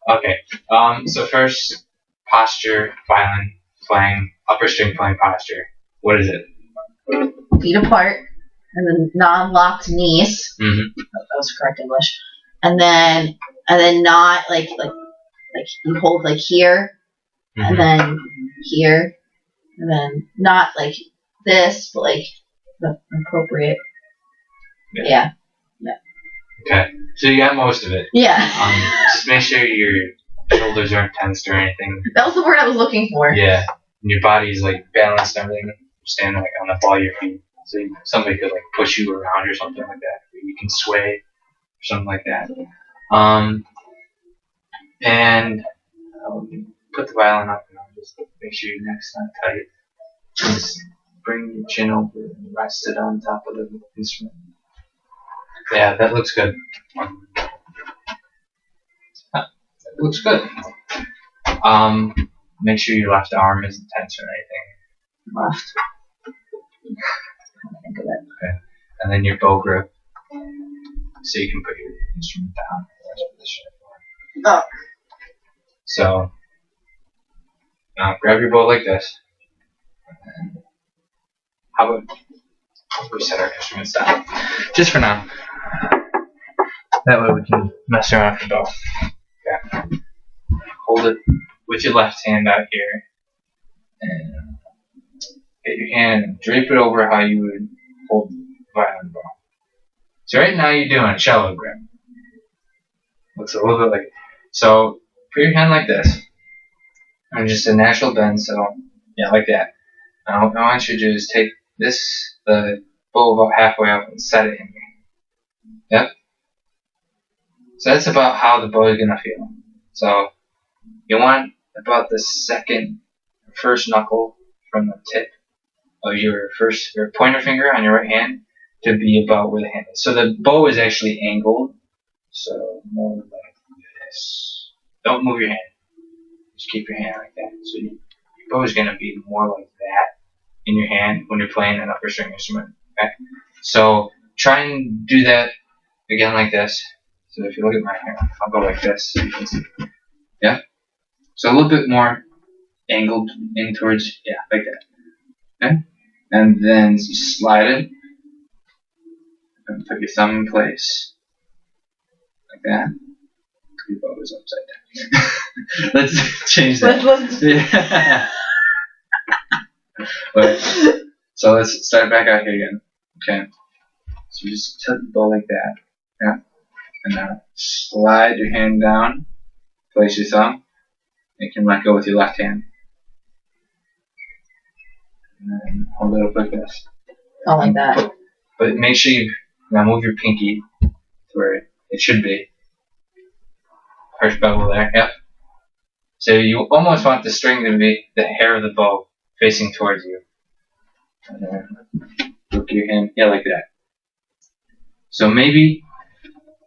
Okay. So first, posture, violin playing, upper string playing posture. What is it? Feet apart, and then non-locked knees. Mm-hmm. That was correct English. And then not like you hold like here, Mm-hmm. and then here, and then not like this, but like the appropriate. Yeah. Okay. So you got most of it. Yeah. Just make sure your shoulders aren't tensed or anything. That was the word I was looking for. Yeah. And your body's like balanced and everything. You're standing like on the ball of your feet. So somebody could like push you around or something like that. Or you can sway or something like that. And put the violin up and just make sure your neck's not tight. Just bring your chin over and rest it on top of the instrument. Yeah, that looks good. That looks good. Make sure your left arm isn't tense or anything. Left. Think of it. Okay. And then your bow grip, so you can put your instrument down in the rest position. Oh. So now grab your bow like this. And how about we set our instruments down just for now? That way we can mess around with the bow. Okay. Hold it with your left hand out here, and get your hand and drape it over how you would hold the violin bow. So right now you're doing a cello grip. Looks a little bit like so. Put your hand like this, and just a natural bend. So yeah, like that. Now I want you to just take the bow about halfway up and set it in here. Yep. So that's about how the bow is gonna feel. So you want about the first knuckle from the tip of your pointer finger on your right hand to be about where the hand is. So the bow is actually angled. So more like this. Don't move your hand. Just keep your hand like that. So your bow is gonna be more like that in your hand when you're playing an upper string instrument. Okay. So try and do that again like this. So if you look at my hand, I'll go like this so you can see. Yeah? So a little bit more angled in towards, yeah, like that. Okay? And then you slide it. And put your thumb in place. Like that. Your bow is upside down. Let's change that. Yeah. Wait. So let's start back out here again. Okay? So you just tilt the bow like that. Yeah? And now slide your hand down, place your thumb, you can let go with your left hand. And then hold it up like this. Oh, like that. But make sure you now move your pinky to where it should be. First bevel there, yep. So you almost want the string to be the hair of the bow facing towards you. And then look your hand, yeah, like that. So maybe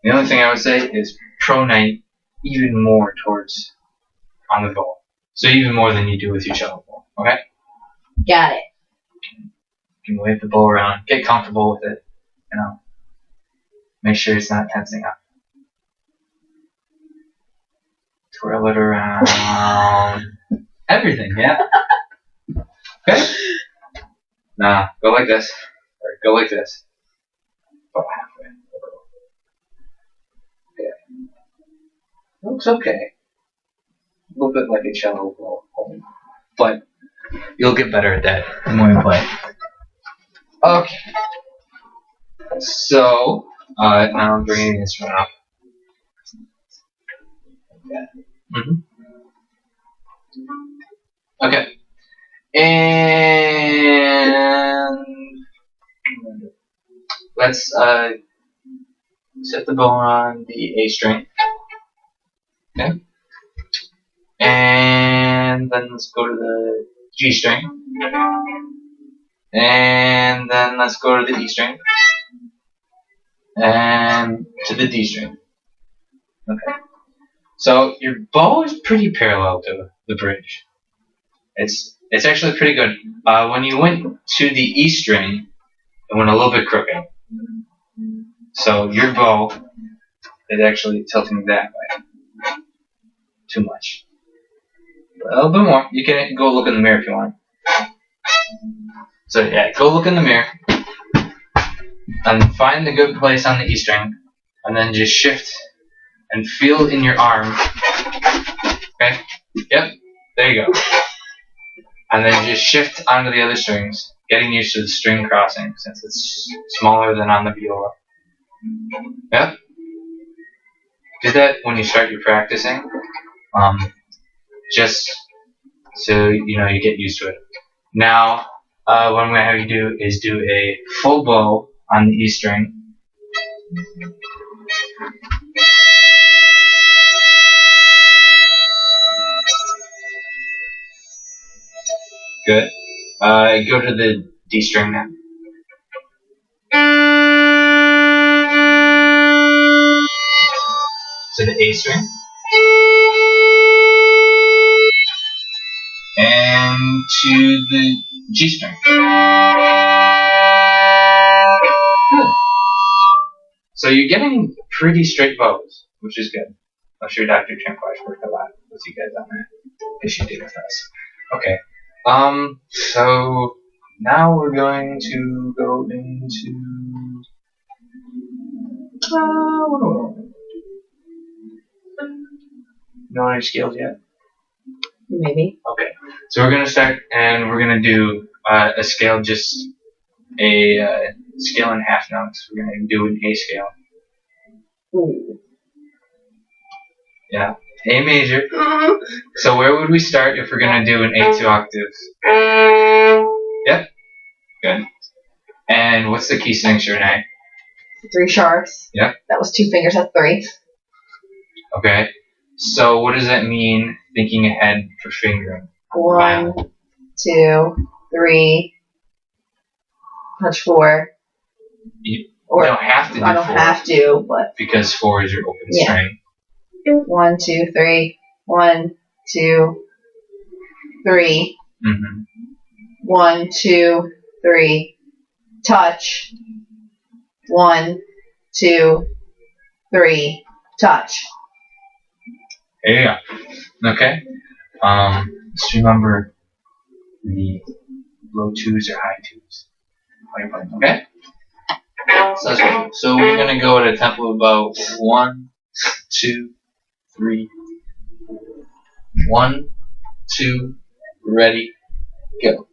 the only thing I would say is pronate even more towards on the bow. So even more than you do with your cello bow. Okay? Got it. You can wave the bow around, get comfortable with it, you know. Make sure it's not tensing up. Twirl it around. Everything, yeah? Okay? Now, go like this. Or go like this. About halfway. Looks okay. A little bit like a cello bow, but you'll get better at that the more you play. Okay. So now I'm bringing the instrument up. Okay. And let's set the bow on the A string. Okay. And then let's go to the G string. And then let's go to the E string. And to the D string. Okay. So your bow is pretty parallel to the bridge. It's actually pretty good. When you went to the E string, it went a little bit crooked. So your bow is actually tilting that way. too much. A little bit more. You can go look in the mirror if you want. So yeah, go look in the mirror and find a good place on the E string, and then just shift and feel in your arm. Okay? Yep. There you go. And then just shift onto the other strings, getting used to the string crossing since it's smaller than on the viola. Yep. Do that when you start your practicing, just so you know you get used to it. Now, what I'm going to have you do is do a full bow on the E string. Good. Go to the D string now. To the A string. And to the G string. Good. So you're getting pretty straight bows, which is good. I'm sure Dr. Champwash worked a lot with you guys on that, as she did with us. Okay. So now we're going to go into know any scales yet? Maybe. Okay. So we're gonna start, and we're gonna do a scale, just a scale in half notes. We're gonna do an A scale. Ooh. Yeah. A major. So where would we start if we're gonna do an A2 octaves? Yep. Good. And what's the key signature in A? 3 sharps. Yep. That was 2 fingers. That's 3. Okay. So what does that mean, thinking ahead for fingering? 1, 2, 3. Touch 4. You don't have to do 4. I don't have to, but because 4 is your open string. 1, 2, 3. 1, 2, 3. 1, 2, 3. Touch. 1, 2, 3. Touch. Yeah. Okay. Just remember the low 2s or high 2s while you're playing. Okay. So that's good. So we're gonna go at a tempo of about 1, 2, 3. 1, 2, ready, go.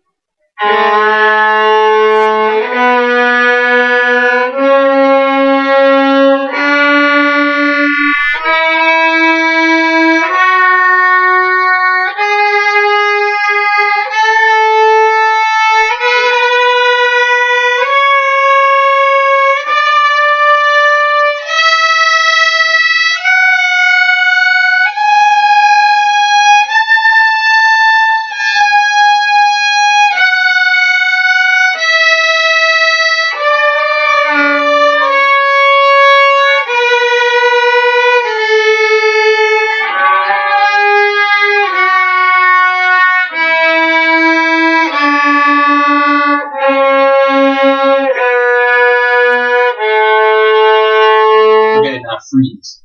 Freeze.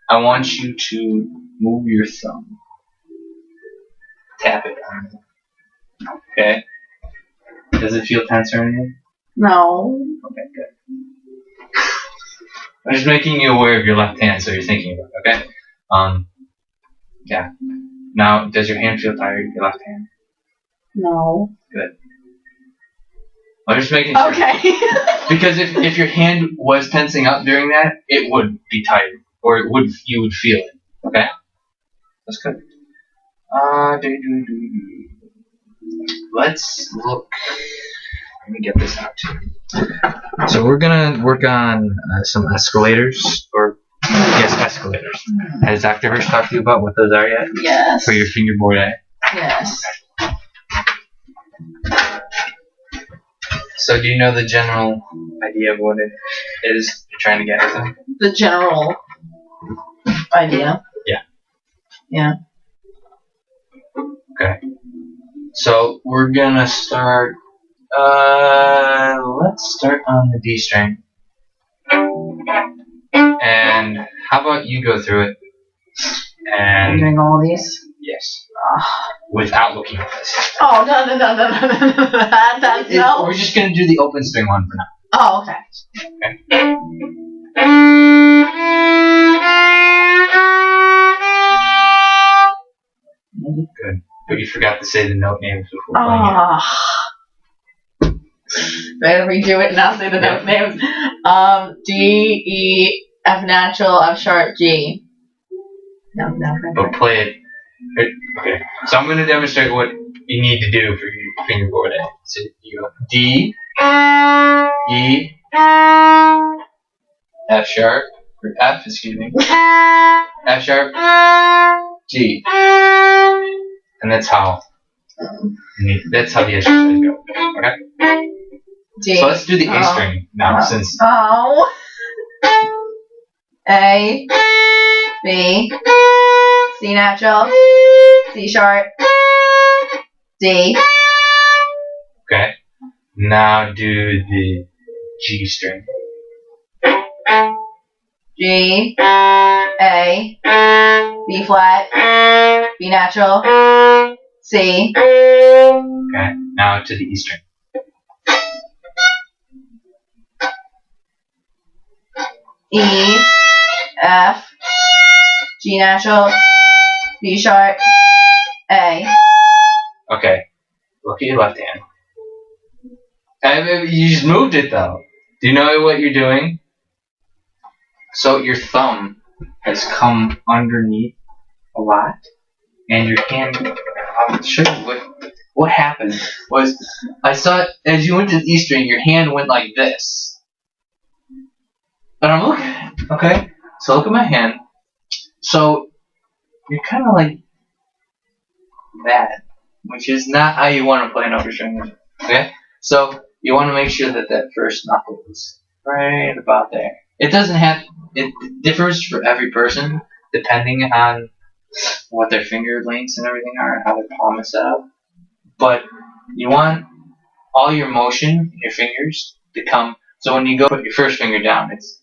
I want you to move your thumb. Tap it on it. Okay? Does it feel tense or anything? No. Okay, good. I'm just making you aware of your left hand so you're thinking about it, okay? Yeah. Now, does your hand feel tired, your left hand? No. Good. I'm just making sure. Okay. Because if your hand was tensing up during that, it would be tired, or you would feel it. Okay, that's good. Let's look. Let me get this out too. So we're gonna work on some escalators, or yes, escalators. Has Dr. Hirsch talked to you about what those are yet? Yes. For your fingerboard A? Yes. So do you know the general idea of what it is you're trying to get at them? The general idea. Yeah. Yeah. Okay. So we're gonna start. Let's start on the D string. And how about you go through it, I'm And doing all of these. yes, Ugh. without looking at this. Oh no! That's no. We're just gonna do the open string one for now. Oh, okay. Good. But you forgot to say the note names before playing it. Better redo it and not say the note names. D, E, F natural, F sharp, G. No. But play it. Okay. So I'm gonna demonstrate what you need to do for your fingerboard. So you go D, E, F sharp, or F, excuse me. F sharp, G. And that's how the exercise goes. Okay? D. So let's do the A string now since A, B, C natural, C sharp, D. okay. Now do the G string. G, A, B flat, B natural, C. Okay. Now to the E string. E, F, G natural, B sharp, A. Okay. Look at your left hand. You just moved it though. Do you know what you're doing? So your thumb has come underneath a lot, and your hand. I'll show you what happened. Was I saw as you went to the E string, your hand went like this, and I'm looking. Okay, so look at my hand. So you're kind of like that, which is not how you want to play an upper string. Okay, so you want to make sure that that first knuckle is right about there. It doesn't have. It differs for every person depending on what their finger lengths and everything are and how their palm is set up. But you want all your motion in your fingers to come. So when you go put your first finger down, it's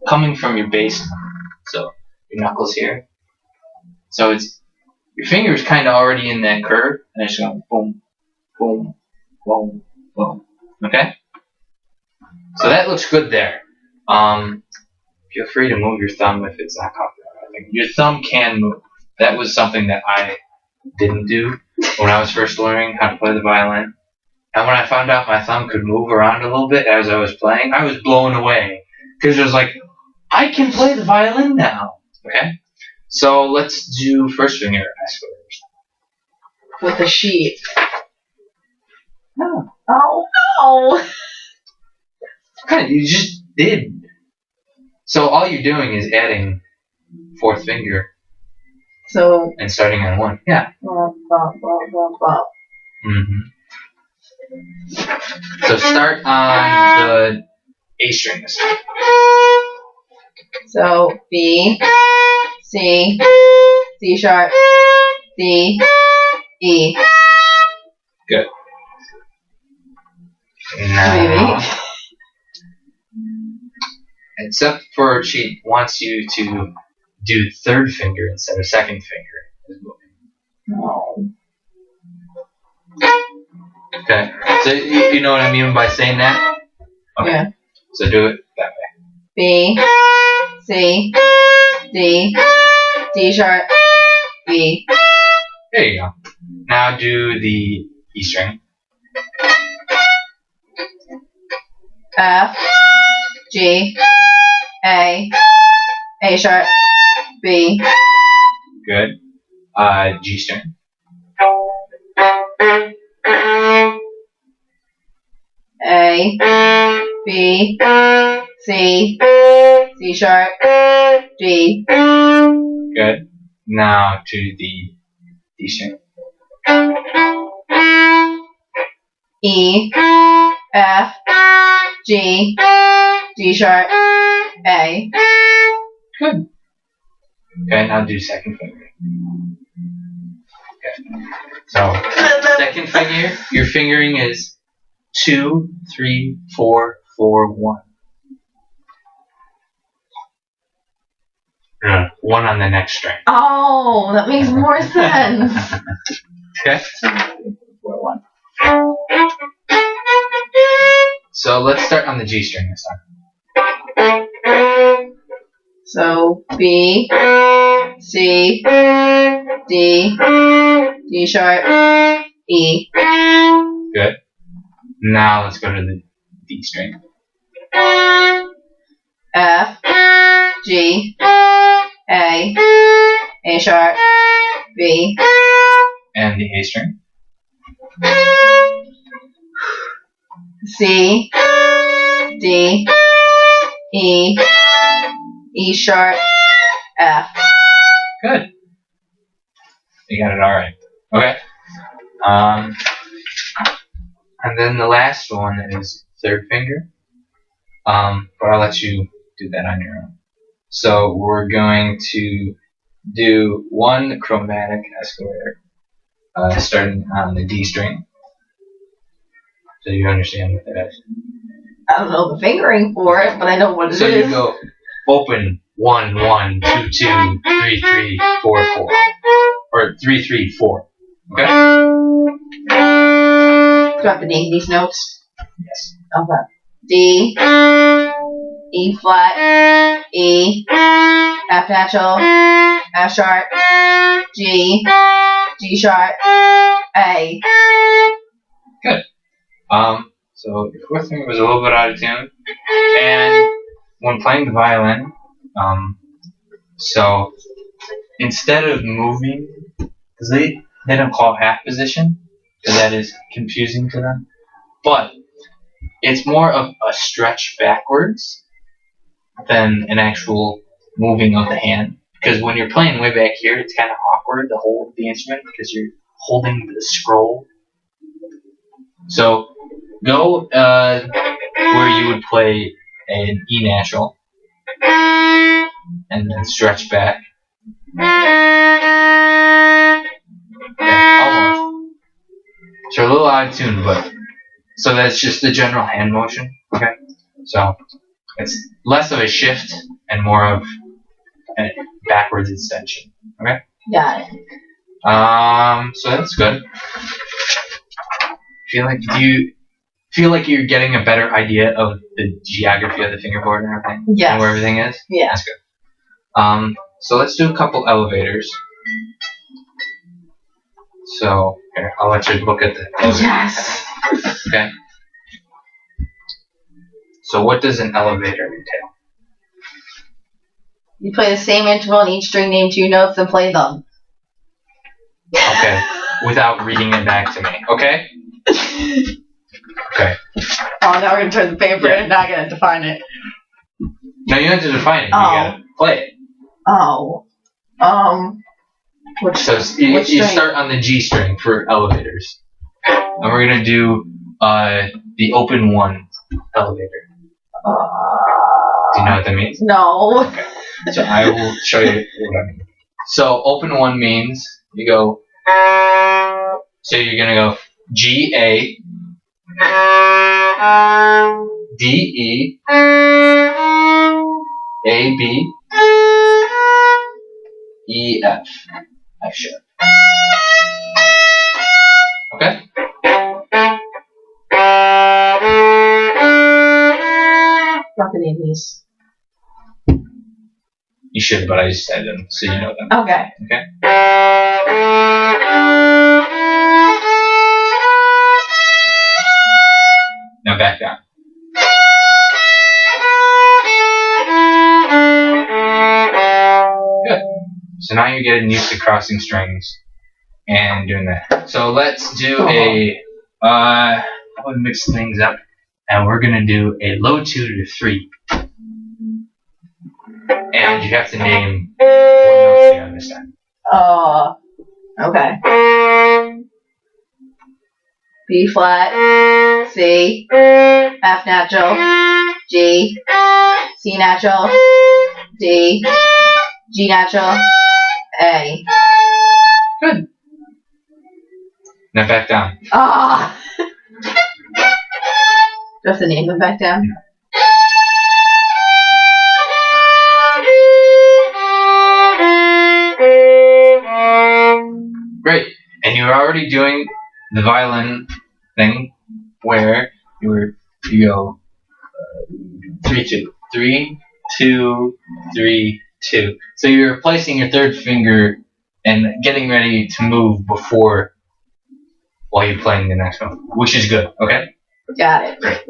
coming from your base. So your knuckles here. So it's your finger is kind of already in that curve, and it's going boom, boom, boom, boom. Okay. So that looks good there. Feel free to move your thumb if it's not comfortable. I think your thumb can move. That was something that I didn't do when I was first learning how to play the violin. And when I found out my thumb could move around a little bit as I was playing, I was blown away. Because it was like, I can play the violin now. Okay? So let's do first finger escalators. With a sheet. No. Oh no! Okay, you just did. So all you're doing is adding fourth finger So. and starting on one. Yeah. So start on the A string this time. So B, C, C sharp, D, E. Good. Now, except for she wants you to do third finger instead of second finger. No. Okay. So you know what I mean by saying that? Okay. Yeah. So do it that way. B, C, D, D sharp, B. There you go. Now do the E string. F, G, A sharp, B. Good. G string. A, B, C, C sharp, D. Good. Now to the D string. E, F, G, D sharp, A. Good. Okay, now do second finger. Okay. So second finger, your fingering is 2, 3, 4, 4, 1. No, one on the next string. Oh, that makes more sense. Okay. 4, 1. So let's start on the G string this time. So B, C, D, D sharp, E. Good. Now let's go to the D string. F, G, A sharp, B. And the A string. C, D, E, E sharp, F. Good. You got it all right. Okay. And then the last one is third finger. But I'll let you do that on your own. So we're going to do one chromatic escalator, starting on the D string. So you understand what that is. I don't know the fingering for it, but I know what it is. So you go open 1 1 2 2 3 3 4 4, or 3 3 4. Okay. Do I have to name these notes? Yes. Okay. D, E flat, E, F natural, F sharp, G, G sharp, A. Good. So your fourth finger was a little bit out of tune, and when playing the violin, so instead of moving, because they don't call half position, because that is confusing to them, but it's more of a stretch backwards than an actual moving of the hand. Because when you're playing way back here, it's kind of awkward to hold the instrument because you're holding the scroll. So go where you would play an E natural and then stretch back. Okay, almost. So a little out of tune, but so that's just the general hand motion. Okay, so it's less of a shift and more of a backwards extension. Okay. Got it. So that's good. Do you feel like you're getting a better idea of the geography of the fingerboard and everything? Yes. And where everything is? Yeah. That's good. So let's do a couple elevators. So here, I'll let you look at the elevator. Yes. Okay. So what does an elevator entail? You play the same interval in each string, name 2 notes, and play them. Okay. Without reading it back to me. Okay? Okay. Oh, now we're going to turn the paper and not going to define it. No, you don't have to define it. You Oh. gotta play it. Oh. Which So you string? start on the G string for elevators. And we're going to do the open one elevator. Do you know what that means? No. Okay. So I will show you what I mean. So open one means you go. So you're gonna go G A D E A B E F F sharp. Okay. Not the name these. You should, but I just said them so you know them. Okay. Okay. Now back down. Good. So now you're getting used to crossing strings and doing that. So let's do I would mix things up, and we're gonna do a low 2 to 3. And you have to name what notes they are this time. Okay. B flat, C, F natural, G, C natural, D, G natural, A. Good. Now back down. Ah. Do I have to name them back down? And you're already doing the violin thing where you go 3-2, 3-2, 3-2. So you're placing your third finger and getting ready to move before while you're playing the next one, which is good. Okay. Got it. Great.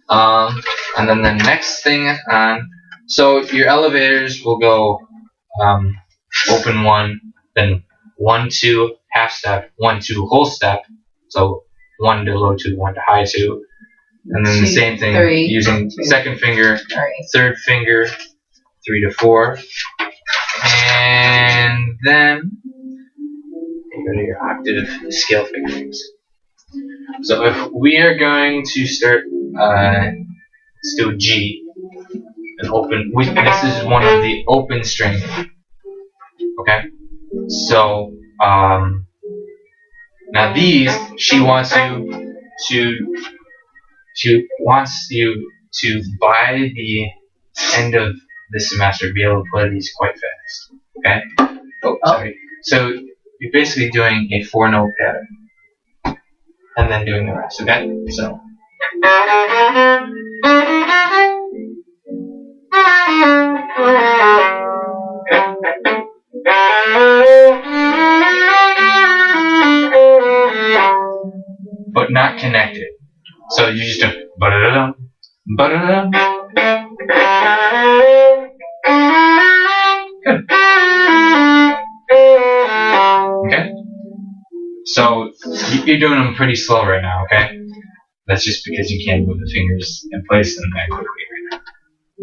And then the next thing on, so your elevators will go open 1, then 1-2 half step, 1-2 whole step. So 1 to low 2, 1 to high 2, and then the same thing 3, using 2, second finger, 3. third finger, 3-4, and then you go to your octave scale fingerings. So if we are going to start, let's do a G, an open. This is one of the open string. Okay. So now these, she wants you to by the end of the semester be able to play these quite fast. Okay. Oh, sorry. So you're basically doing a 4-note pattern, and then doing the rest. Okay. So. But not connected. So you just do ba-da-da-dum, ba-da-da-dum. Good. Okay. So you're doing them pretty slow right now. Okay. That's just because you can't move the fingers and place them that quickly right now.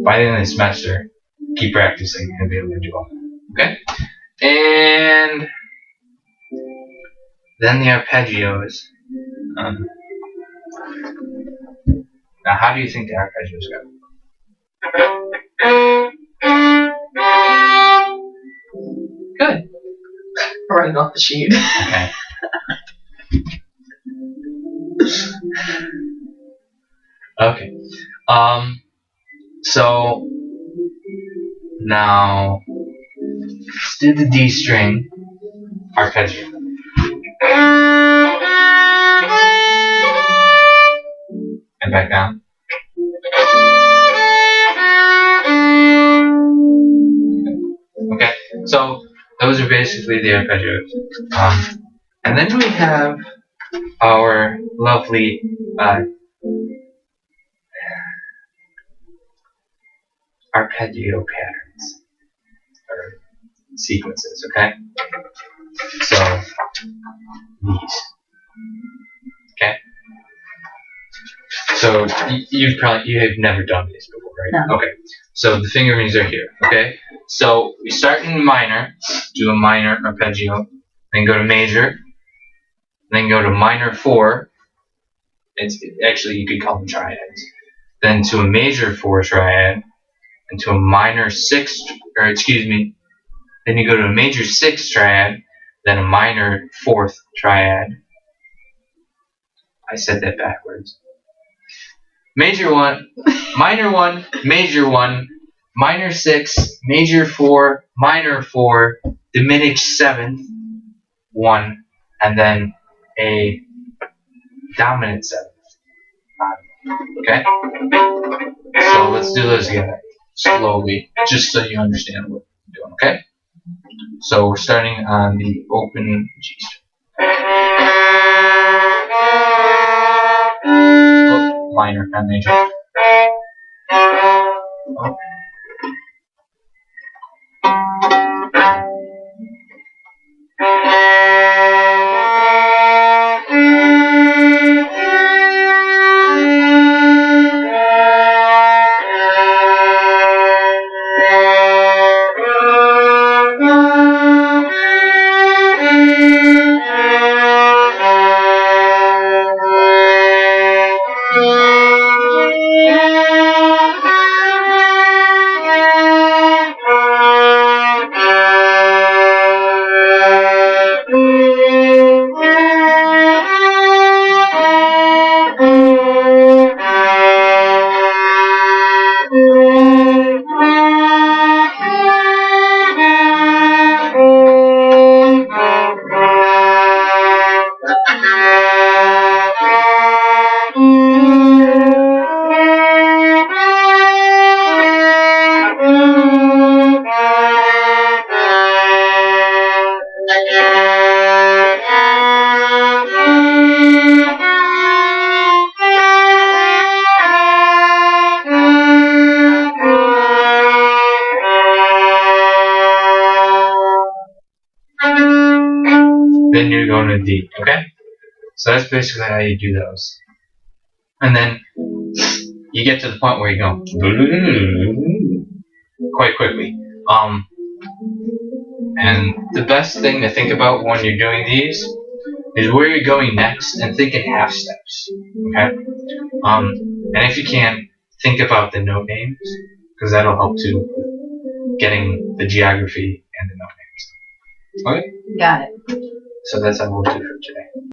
By the end of the semester, keep practicing and be able to do all that. Okay. And then the arpeggios. Now, how do you think the arpeggios go? Good. Running off the sheet. Okay. Okay. So now let's do the D string arpeggio. And back down. Okay, so those are basically the arpeggios. And then we have our lovely arpeggio patterns or sequences. Okay, so these. Okay. So you have never done these before, right? No. Okay. So the fingerings are here. Okay. So we start in minor, do a minor arpeggio, then go to major, then go to minor 4. Actually you could call them triads. Then to a major 4 triad, and to a minor 6, or excuse me. Then you go to a major 6 triad, then a minor 4th triad. I said that backwards. Major 1, minor 1, major 1, minor 6, major 4, minor 4, diminished 7th 1, and then a dominant 7th. Okay? So let's do those again slowly, just so you understand what we're doing, okay? So we're starting on the open G string. Oh, minor, not major. Oh. Then you're going to D, okay? So that's basically how you do those. And then you get to the point where you go quite quickly. And the best thing to think about when you're doing these is where you're going next and think in half steps, okay? And if you can, think about the note names, because that'll help too with getting the geography and the note names. Okay? Got it. So that's how we'll do for today.